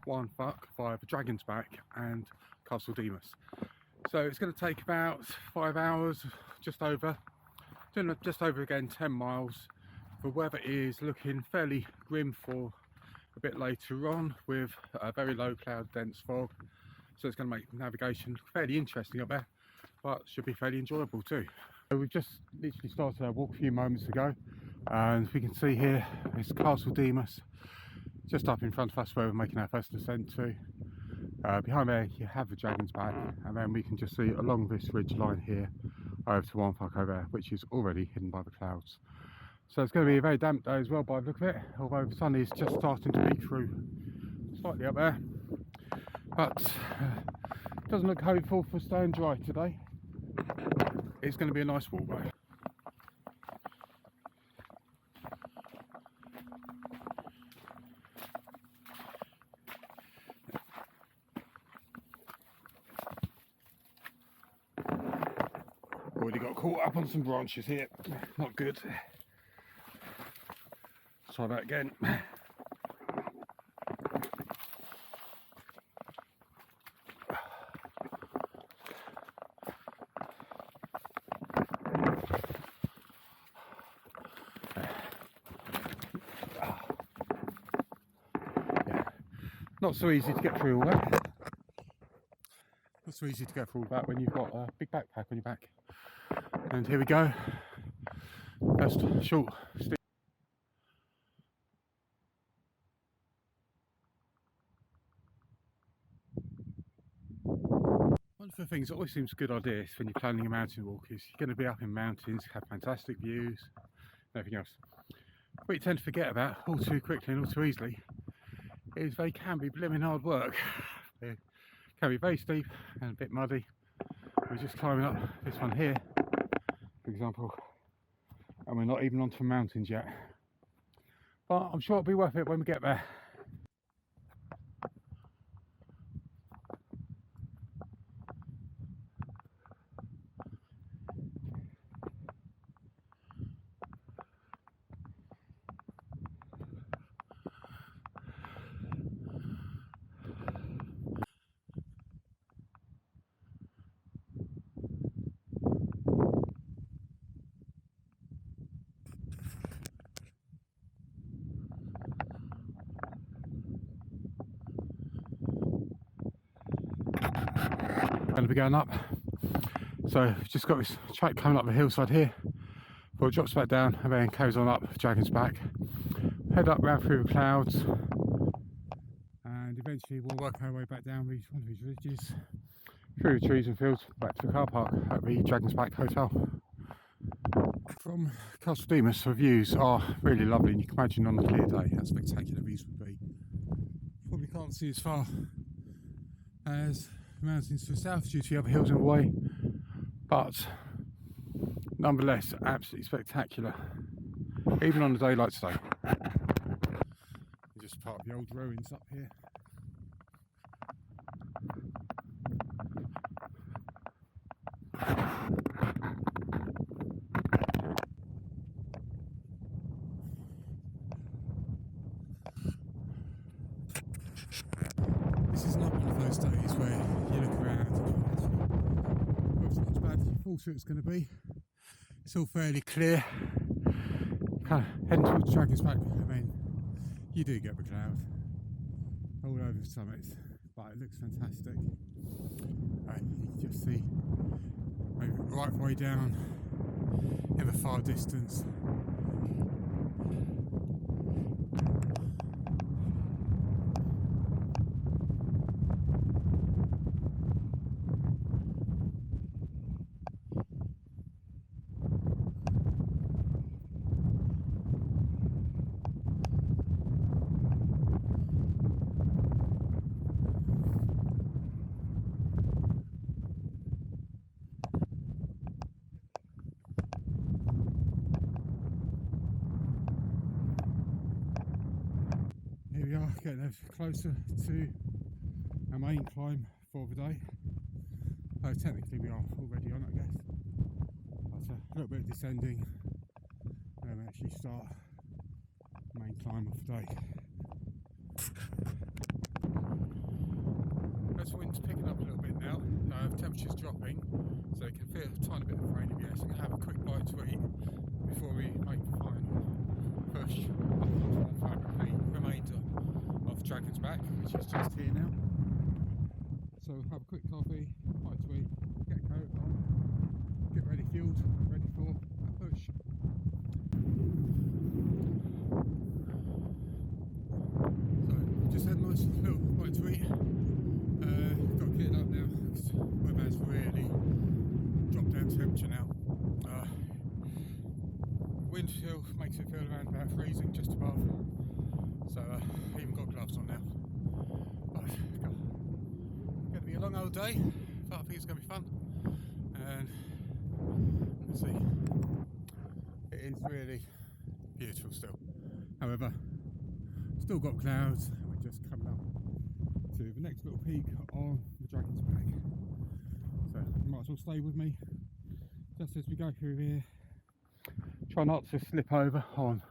Waun Fach via the Dragon's Back and Castle Demas. So it's going to take about 5 hours, just over again 10 miles. The weather is looking fairly grim for a bit later on, with a very low cloud dense fog, so it's going to make navigation fairly interesting up there, but should be fairly enjoyable too. So we've just literally started our walk a few moments ago, and we can see here is Castle Demas just up in front of us, where we're making our first descent to. Behind there you have the Dragon's Back, and then we can just see along this ridge line here over to Waun Fach over there, which is already hidden by the clouds. So it's going to be a very damp day as well by the look of it, although the sun is just starting to peek through slightly up there. But it doesn't look hopeful for staying dry today. It's going to be a nice walk though. Already got caught up on some branches here, not good. Try that again. Not so easy to get through all that. Not so easy to get through all that when you've got a big backpack on your back. And here we go. First short stick. One of the things that always seems a good idea is when you're planning a mountain walk is you're going to be up in mountains, have fantastic views, and everything else. What you tend to forget about all too quickly and all too easily is they can be blimmin' hard work. They can be very steep and a bit muddy. We're just climbing up this one here, for example, and we're not even onto the mountains yet. But I'm sure it'll be worth it when we get there. Going to be going up, so we've just got this track coming up the hillside here, but it drops back down and then carries on up Dragon's Back, head up round through the clouds, and eventually we'll work our way back down one of these ridges, through the trees and fields, back to the car park at the Dragon's Back Hotel. From Castle Demas, the views are really lovely, and you can imagine on a clear day how spectacular these would be. Probably can't see as far as the mountains to the south due to the other hills in the way, but nonetheless absolutely spectacular, even on a day like today. Just part of the old ruins up here. This is not one of those days where you look around and it's not as bad as you thought it was going to be. It's all fairly clear. Kind of heading towards Dragon's Back, I mean, you do get the cloud all over the summits, but it looks fantastic. And you can just see maybe right way down in the far distance. Here we are, getting closer to our main climb for the day. Technically we are already on it, I guess. But a little bit of descending, and then we actually start the main climb of the day. sun's picking up a little bit now. Temperature's dropping, so you can feel a tiny bit of rain in the air. So I'm going to have a quick bite to eat before we make the final push up onto Waun Fach, the remainder of Dragon's Back, which is just here now. So have a quick coffee, bite to eat, get a coat on, get ready fueled, ready for a push. So just had a nice little bite to eat. Got cleared up now because weather's really dropped down temperature now. Wind chill makes it feel around about freezing, just above. So even got gloves on now. But going to be a long old day, but I think it's going to be fun. And let's see, it is really beautiful still. However, still got clouds. We're just coming up to the next little peak on the Dragon's Back. So you might as well stay with me just as we go through here. Try not to slip over on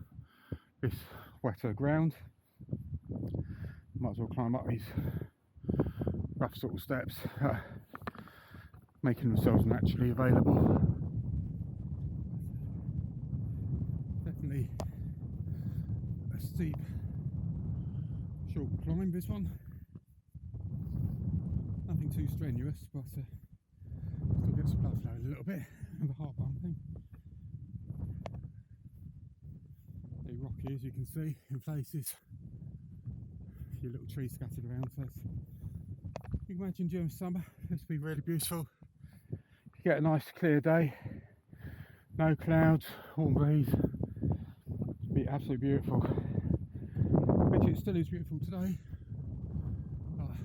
this wetter ground. Might as well climb up these rough sort of steps, making themselves naturally available. Definitely a steep, short climb, this one. Nothing too strenuous, but still gets the blood flowing a little bit and the heart pumping. Very rocky, as you can see in places. A few little trees scattered around, so you can imagine during summer this will be really beautiful. You get a nice clear day, no clouds, warm breeze. It'll be absolutely beautiful. Which it still is beautiful today, but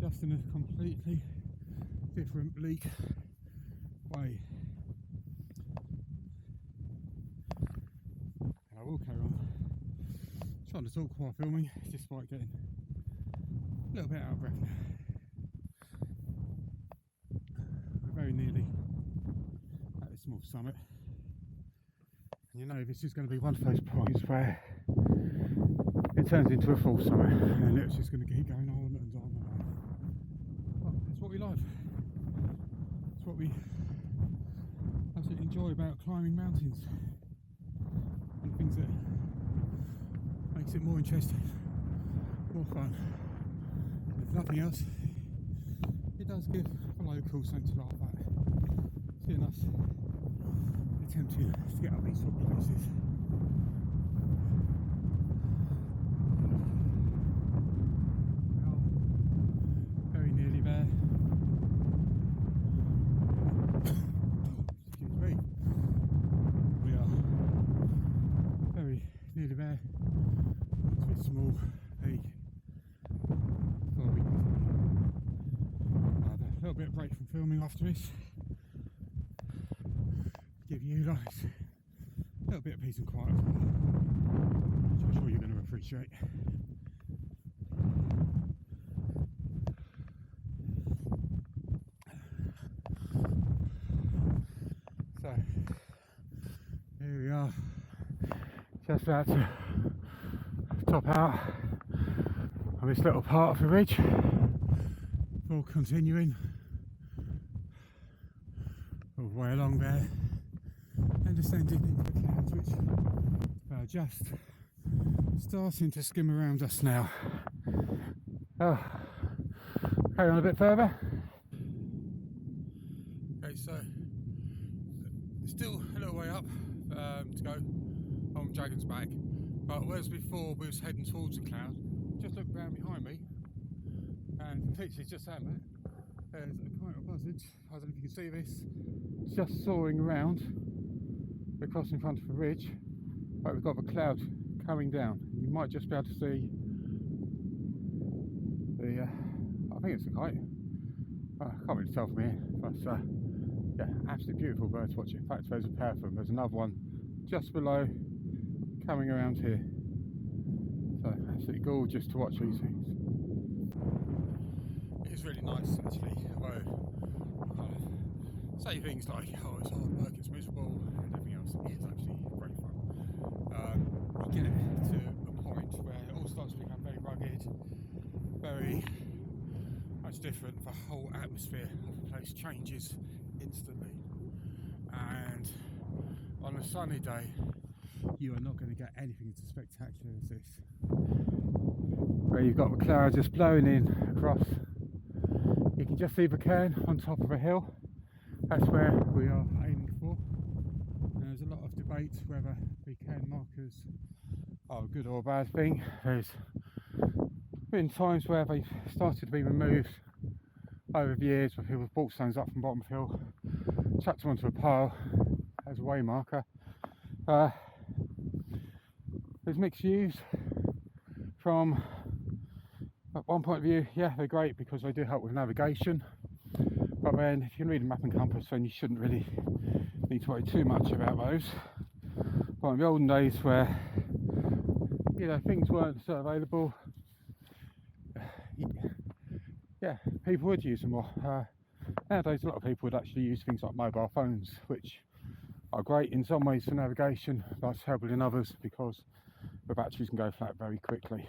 just in a completely different bleak way. And I will carry on trying to talk while filming, despite getting a little bit out of breath now. We're very nearly at the small summit, and you know this is going to be one of those points where it turns into a full summit, and it's just going to keep going on and on and on. But it's what we love. It's what we absolutely enjoy about climbing mountains, and things that makes it more interesting, more fun. And if nothing else, it does give the locals something to laugh at, seeing us attempting to get up these sort of places. Very nearly there. Excuse me. We are very nearly there. It's a small peak. So we can have a little bit of break from filming after this. Give you guys a little bit of peace and quiet, which I'm sure you're going to appreciate. So here we are, just about to top out on this little part of the ridge before continuing all the way along there and descending into the clouds, which are just starting to skim around us now. Oh, carry on a bit further. Okay, so still a little way up to go on Dragon's Back, but whereas before we was heading towards the cloud, just look round behind me and literally just at that there's a kite or buzzard, I don't know if you can see this, just soaring around across in front of the ridge. Right, we've got the cloud coming down. You might just be able to see the I think it's a kite. I can't really tell from here, but yeah, absolutely beautiful bird to watch. In fact, there's a pair of them. There's another one just below coming around here. So absolutely gorgeous to watch these things. It is really nice actually, although say things like, oh, it's hard work, it's miserable and everything else. It is actually great fun. You get to a point where it all starts to become very rugged, very different. The whole atmosphere of the place changes instantly, and on a sunny day you are not going to get anything as spectacular as this, where you've got the clouds just blowing in across. You can just see the cairn on top of a hill. That's where we are aiming for. And there's a lot of debate whether the cairn markers are a good or a bad thing. There's been times where they've started to be removed over the years, where people have brought stones up from the bottom of the hill, chucked them onto a pile as a way marker. There's mixed views. From one point of view, yeah, they're great because they do help with navigation, but then if you can read a map and compass, then you shouldn't really need to worry too much about those. But in the olden days, where things weren't so available, yeah, people would use them more. Nowadays a lot of people would actually use things like mobile phones, which are great in some ways for navigation, but terrible in others because the batteries can go flat very quickly.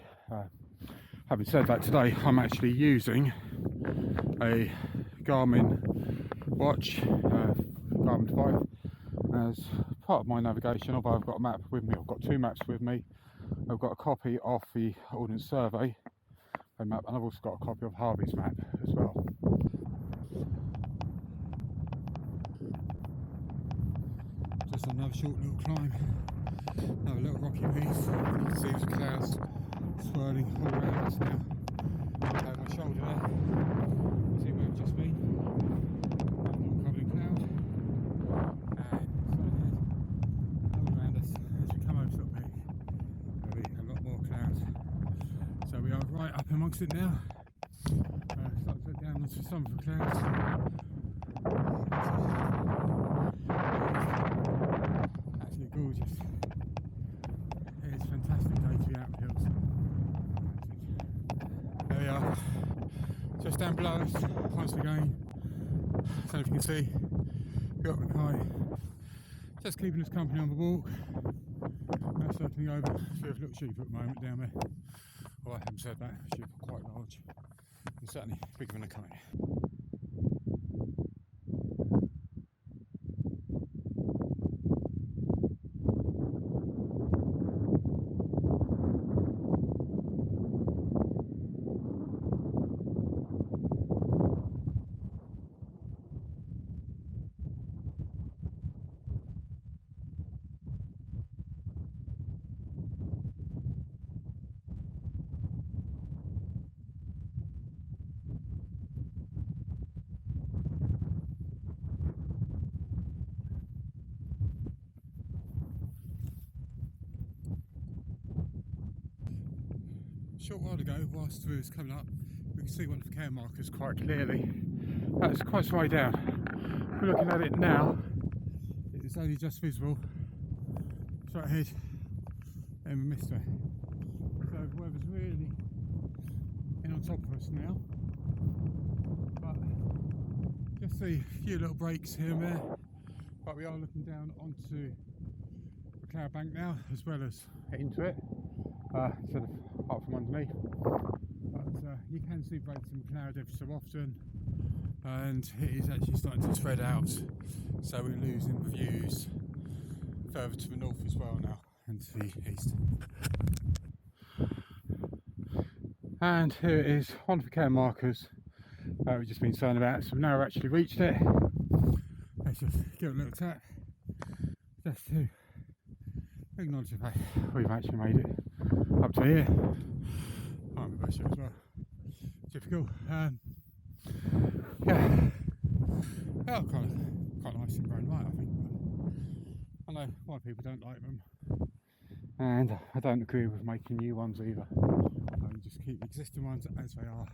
Having said that, today I'm actually using a Garmin watch, Garmin 5, as part of my navigation. Although I've got a map with me, I've got two maps with me. I've got a copy of the Ordnance Survey map, and I've also got a copy of Harvey's map as well. Just another short little climb, another little rocky piece. You can see the clouds swirling all around us now. Over my shoulder there, see where I've just been. All covered in cloud, and all around us as we come over to the peak, there'll be a lot more clouds. So we are right up amongst it now. Start to look down onto some of the clouds. Absolutely gorgeous. It is a fantastic day to be out in the hills. There we are, just down below us once again. I don't know if you can see, got the kite, just keeping us company on the walk. That's circling over a few little sheep at the moment down there. Well, I haven't said that, sheep are quite large and certainly bigger than a kite. A short while ago, whilst we was coming up, we could see one of the cairn markers quite clearly. That's quite some way down. We're looking at it now, it's only just visible straight ahead in the mist there. So the weather's really in on top of us now, but just see a few little breaks here and there, but we are looking down onto the cloud bank now, as well as into it. Instead of up from underneath, but you can see breaks in cloud every so often, and it is actually starting to spread out, so we're losing the views further to the north as well now, and to the east. And here it is, one of the cairn markers we've just been saying about, so we've now actually reached it. Let's just give it a little tap, just to acknowledge the fact we've actually made it up to here. I'm a bit as well. Typical. Yeah. Well, quite nice in brown light, I think. But I know why people don't like them, and I don't agree with making new ones either. Just keep the existing ones as they are.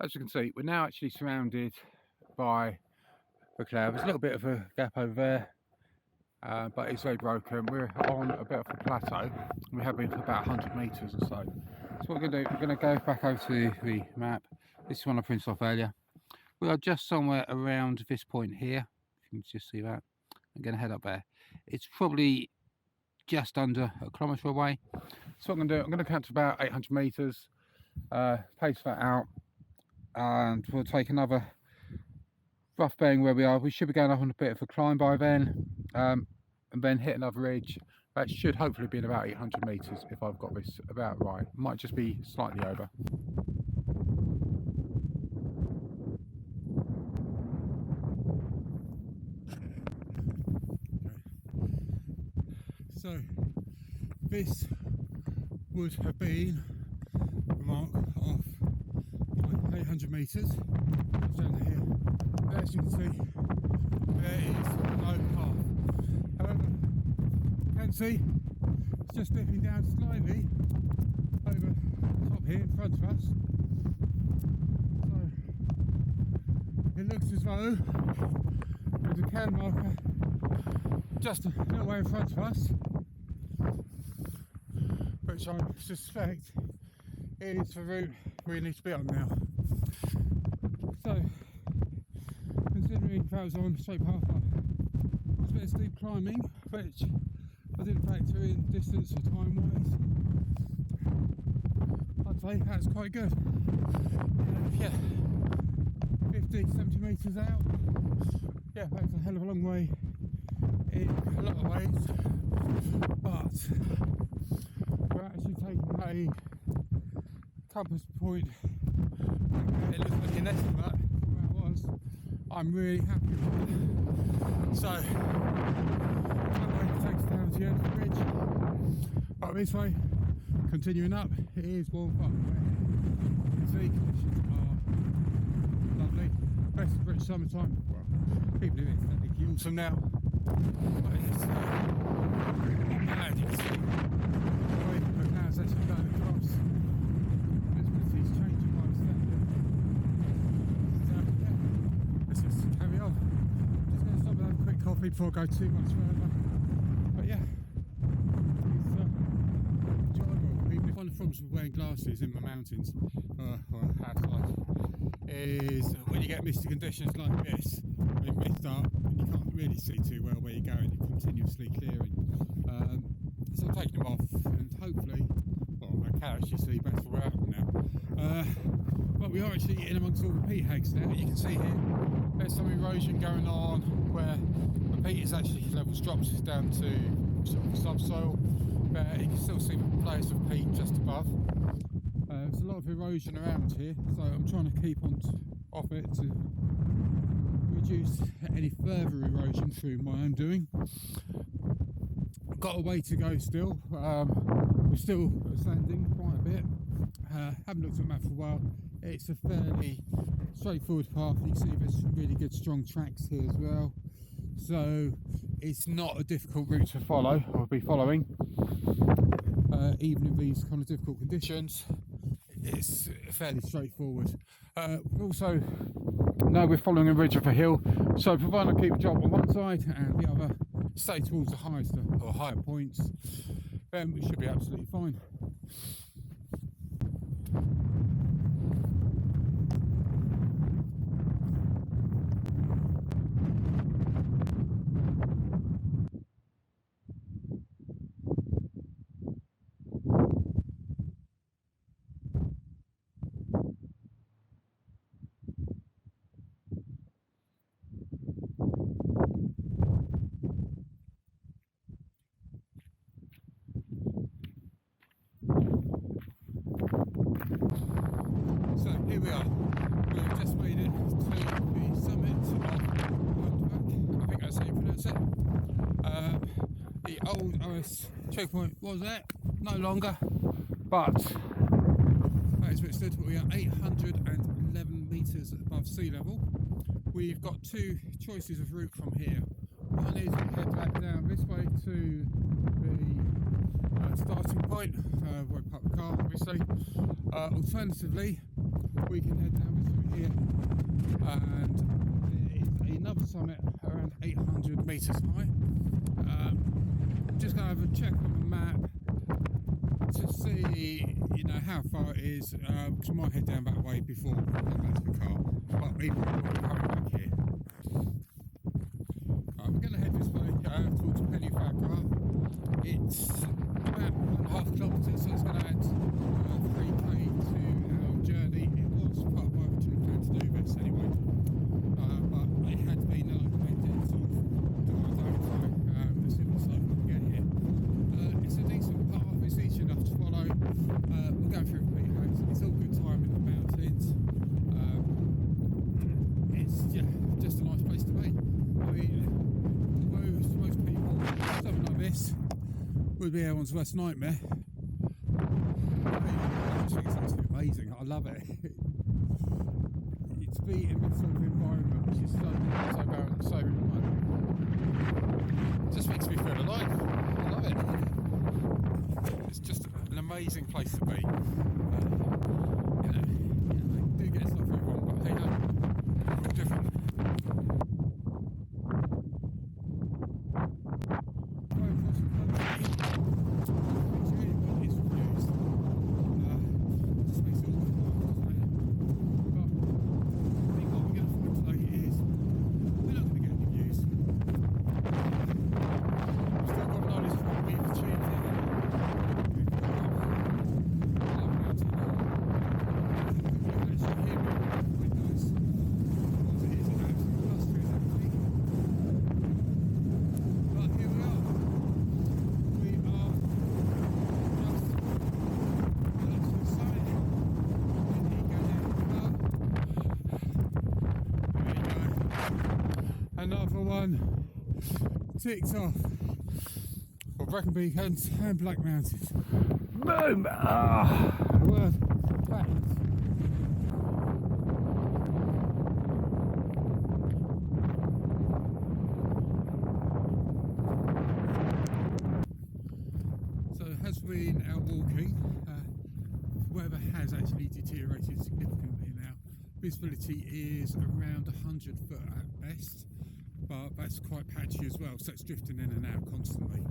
As you can see, we're now actually surrounded by the cloud. There's a little bit of a gap over there, but it's very broken. We're on a bit of a plateau. We have been for about 100 metres or so. So what we're going to do, we're going to go back over to the map. This is one I printed off earlier. We are just somewhere around this point here. If you can just see that. I'm going to head up there. It's probably just under a kilometre away. So what I'm going to do, I'm going to count to about 800 metres, pace that out, and we'll take another rough bearing where we are. We should be going up on a bit of a climb by then, and then hit another ridge. That should hopefully be in about 800 metres if I've got this about right. Might just be slightly over. So this would have been the mark of 800 metres down here. As you can see, there is no path. However, you can see it's just dipping down slightly over the top here in front of us. So it looks as though there's a can marker just a little way in front of us, which I suspect is the route we need to be on now. So, considering that was on a straight path up, it's a bit of steep climbing, which I didn't factor in distance or time wise. I'd say that's quite good. Yeah, 50, 70 metres out. Yeah, that's a hell of a long way in a lot of ways, but we're actually taking a compass point. It looks like an estimate where it was. I'm really happy with it. So that way takes us down to the end of the ridge. But this way, continuing up, it is Waun Fach. You can see conditions are lovely. Best of British summertime. Well, people in it technically autumn now. But it's mad, you can see the way the clouds actually going across. Visibility is changing by the second. So yeah, let's just carry on. Just going to stop and have a quick coffee before I go too much further. But yeah, it's enjoyable. Even if one of the problems with wearing glasses in the mountains or outside is when you get misty conditions like this, when you mist up, you can't really see too well where you're going, you're continuously clearing. So I'm taking them off and hopefully, well, I can actually see better where I'm now. But we are actually in amongst all the peat hags now. You can see here there's some erosion going on where the peat is actually levels drops down to sort of subsoil, but you can still see layers of peat just above. There's a lot of erosion around here, so I'm trying to keep off it to reduce any further erosion through my own doing. Got a way to go still. We're still ascending quite a bit. Haven't looked at the map for a while. It's a fairly straightforward path. You can see there's some really good strong tracks here as well. So it's not a difficult route to follow or be following. Even in these kind of difficult conditions, it's fairly straightforward. Also, now we're following a ridge of a hill, so provided I keep a job on one side and the other stay towards the highest or higher points, then we should be absolutely fine. So here we are. We've just made it to the summit of Waun Fach. I think that's how you pronounce it. The old OS checkpoint was there, no longer, but that is where it stood. We are 811 metres above sea level. We've got two choices of route from here. One is we head back down this way to the starting point, where we park the car obviously. Alternatively, we can head down this route here, and there is another summit around 800 metres high. Just going to have a check on the map to see, you know, how far it is, because I might head down that way before we come back to the car. Well, even when we're coming back here. We're going to head this way towards Waun Fach. It's would be everyone's worst nightmare. I just think it's absolutely amazing. I love it. To be in this sort of environment, which is so barren, so remote, it just makes me feel alive. I love it. It's just an amazing place to be. They do get stuff wrong, but hey, no, we're all different. Another one ticked off for Brecon Beacons and Black Mountains. Boom! Word. Thanks. So as we're out walking, weather has actually deteriorated significantly now. Visibility is around 100 foot at best, but that's quite patchy as well, so it's drifting in and out constantly.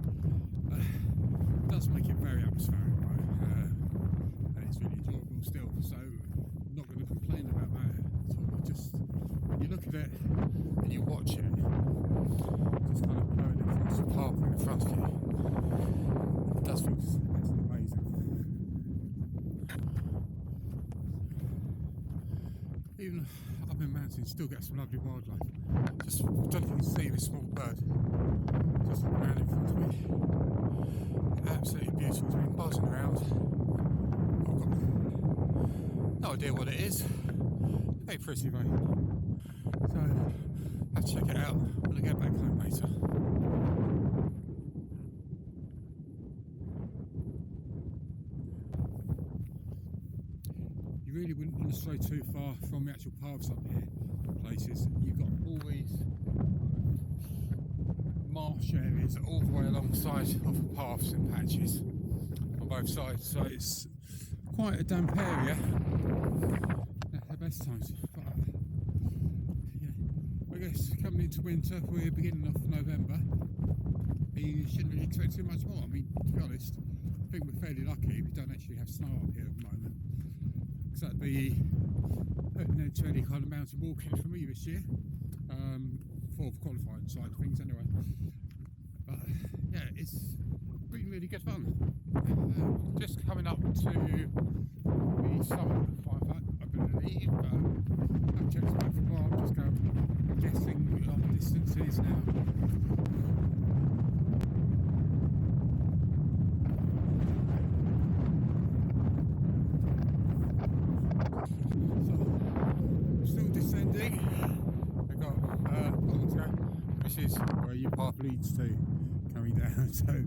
Does make it very atmospheric though, and it's really enjoyable still, so I'm not going to complain about that at all. Just when you look at it and you watch it, just kind of blowing across the path in front of you, it does feel absolutely amazing. Even up in mountains, still get some lovely wildlife. Just don't know if you can see this small bird just looking around in front of me. Absolutely beautiful. It's been buzzing around. I've got no idea what it is. Very pretty though. So I'll check it out when I get back home later. You really wouldn't want to stray too far from the actual paths up here. Places you've got all these marsh areas all the way alongside of the paths and patches on both sides, so it's quite a damp area at the best times. But yeah, I guess coming into winter, we're beginning of November, you shouldn't really expect too much more. I mean, to be honest, I think we're fairly lucky we don't actually have snow up here at the moment, because that'd be open end to any kind of mountain walking for me this year, for the qualifying side of things anyway. But yeah, it's been really good fun. Just coming up to the summit of Waun Fach, I believe. I've checked it out for a while, I'm just going, I'm guessing what the distance is now. Is where your path leads to coming down, so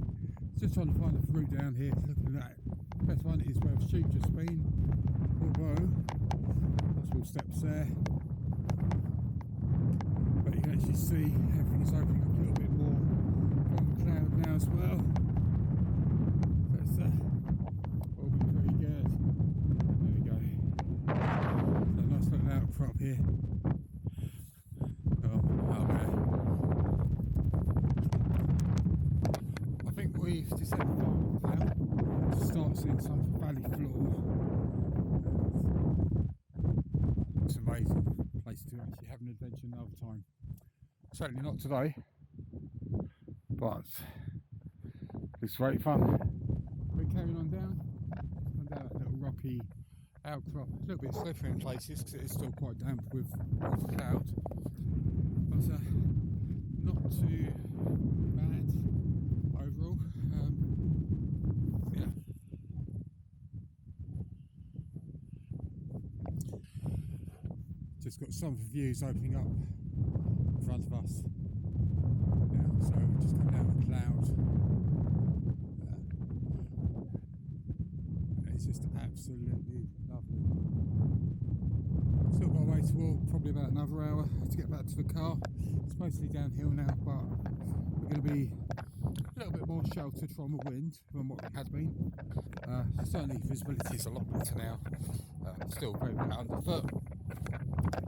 just trying to find a route down here. Looking at it, the best one is where the sheep just been, although possible steps there, but you can actually see everything is opening up a little bit more from the cloud now as well. That's all been pretty good. There we go. So a nice little outcrop here. We've descended down now to start seeing some valley floor. It's an amazing place to actually have an adventure another time. Certainly not today, but it's great fun. We're carrying on down. Gone down a little rocky outcrop, a little bit slippery in places because it is still quite damp with cloud, but not too bad overall. Yeah. Just got some views opening up in front of us now, so just coming out of the cloud. It's just absolutely lovely. Still got a way to walk, probably about another hour to get back to the car. It's mostly downhill now, but we're going to be a little bit more sheltered from the wind than what it has been. Certainly visibility is a lot better now. Still very wet underfoot.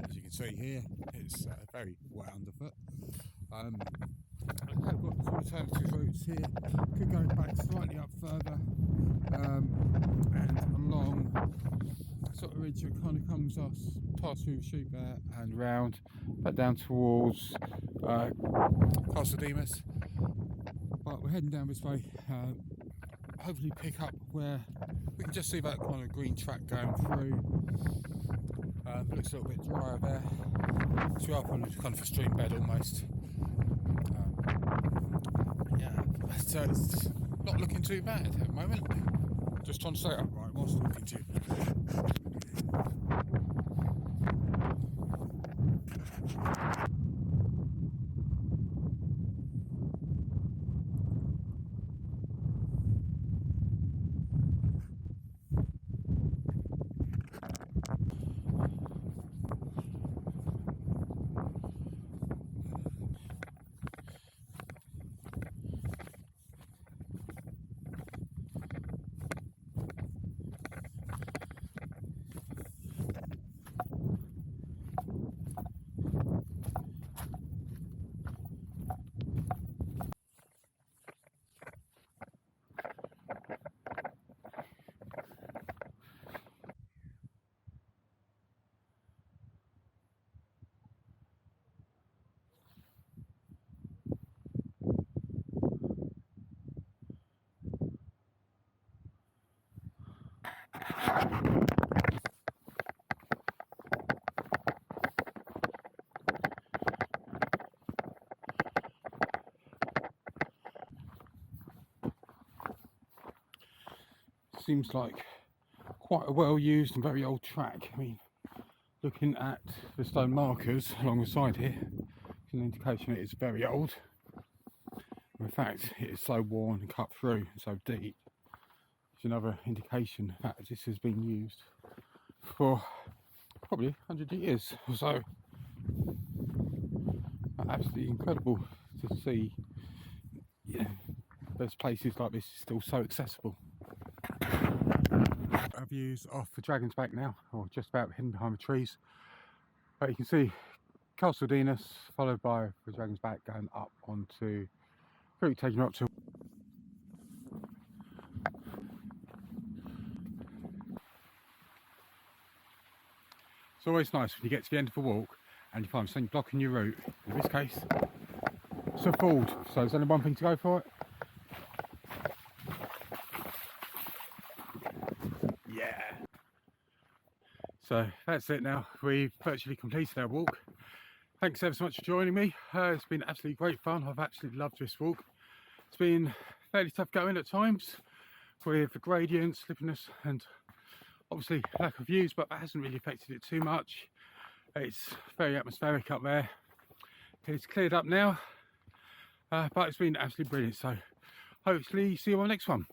As you can see here, it's very wet underfoot. I've got some alternative routes here. Could go back slightly up further and along sort of ridge that kind of comes us past through the shoot there and round back down towards Castle Demas. But we're heading down this way. Hopefully pick up where we can just see that kind of green track going through. Looks a little bit drier there. So we're up on kind of a stream bed almost. So it's not looking too bad at the moment. Just trying to stay upright whilst talking to you. Seems like quite a well used and very old track. I mean, looking at the stone markers along the side here, it's an indication it is very old. In fact, it is so worn and cut through and so deep. It's another indication that this has been used for probably 100 years or so. Absolutely incredible to see. Yeah, those places like this is still so accessible. Our views off the Dragon's Back now, or just about hidden behind the trees. But you can see Castle Demas, followed by the Dragon's Back going up onto route taking up to. It's always nice when you get to the end of a walk and you find something blocking your route. In this case, it's a fold, so there's only one thing to go for it. Yeah. So that's it now. We've virtually completed our walk. Thanks ever so much for joining me. It's been absolutely great fun. I've absolutely loved this walk. It's been fairly tough going at times with the gradients, slippiness and obviously lack of views, but that hasn't really affected it too much. It's very atmospheric up there. It's cleared up now, but it's been absolutely brilliant. So hopefully see you on the next one.